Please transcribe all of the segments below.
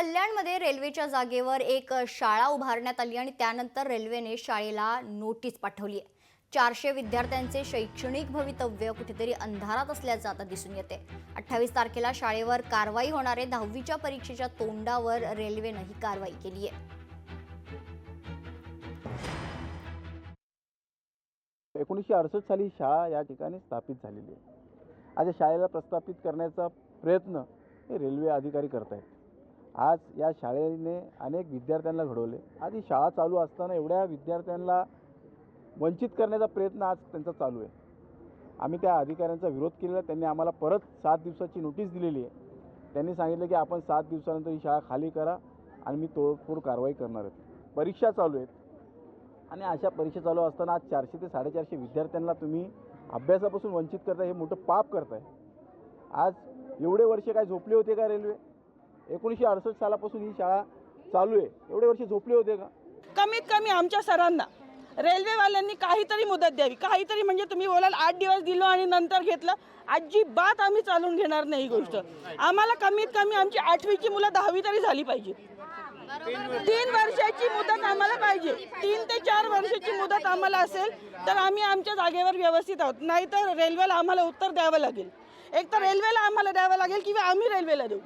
कल्याणमध्ये रेल्वेच्या जागेवर एक शाळा उभारण्यात आली आणि त्यानंतर रेल्वेने शाळेला नोटीस पाठवली आहे। 400 विद्यार्थ्यांचे शैक्षणिक भवितव्य कुठेतरी अंधारात असल्याचं आता दिसून येते। 28 तारखेला शाळेवर कारवाई होणार आहे। 10वीच्या परीक्षेच्या तोंडावर रेल्वेने ही कारवाई केली आहे। 1968 साली शाळा या ठिकाणी स्थापित झालेली आहे। आज या शाळेला प्रस्थापित करण्याचा प्रयत्न हे रेल्वे अधिकारी करत आहेत। आज या शाळेने अनेक विद्यार्थ्यांना घडवले। आज ही शाळा चालू असताना एवढ्या विद्यार्थ्यांना वंचित करण्याचा प्रयत्न आज त्यांचा चालू आहे। आम्ही त्या अधिकाऱ्यांचा विरोध केलेला। त्यांनी आम्हाला परत 7 दिवसाची नोटीस दिलेली आहे। त्यांनी सांगितलं की आपण 7 दिवसानंतर ही शाळा खाली करा आणि मी तोडफोड कारवाई करणार आहे। परीक्षा चालू आहेत आणि अशा परीक्षा चालू असताना आज 400 ते 450 विद्यार्थ्यांना तुम्ही अभ्यासापासून वंचित करताय, हे मोठं पाप करताय। आज एवढे वर्ष काय झोपले होते का रेल्वे? 1968 सालापासून ही शाळा चालू आहे, एवढे वर्ष झोपले होते का? कमीत कमी आमच्या सरांना रेल्वेवाल्यांनी काहीतरी मुदत द्यावी। काहीतरी म्हणजे तुम्ही बोलाल 8 दिवस दिलो आणि नंतर घेतलं, अजिबात आम्ही चालून घेणार नाही ही गोष्ट। आम्हाला कमीत कमी आमची 8वीची मुलं 10वी तरी झाली पाहिजे। 3 वर्षाची मुदत आम्हाला पाहिजे। 3 ते 4 वर्षाची मुदत आम्हाला असेल तर आम्ही आमच्या जागेवर व्यवस्थित आहोत, नाहीतर रेल्वेला आम्हाला उत्तर द्यावं लागेल। एक तर रेल्वेला आम्हाला द्यावं लागेल किंवा आम्ही रेल्वेला देऊ,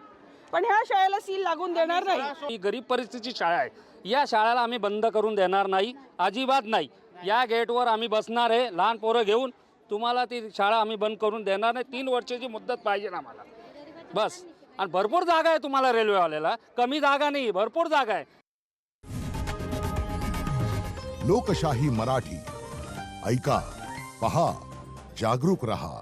पण ह्या शाळेला सील लागून देणार नाही। ही गरीब परिस्थितीची शाळा आहे, या शाळेला आम्ही बंद करून देणार नाही, अजिबात नाही। या गेटवर आम्ही बसणार आहे लहान पोरं घेऊन। तुम्हाला ती शाळा आम्ही बंद करून देणार नाही। 3 वर्षाची मुदत पाहिजे आम्हाला बस। आणि भरपूर जागा आहे तुम्हाला रेल्वेवाल्याला, कमी जागा नाही, भरपूर जागा आहे। लोकशाही मराठी ऐका, पहा, जागरूक रहा।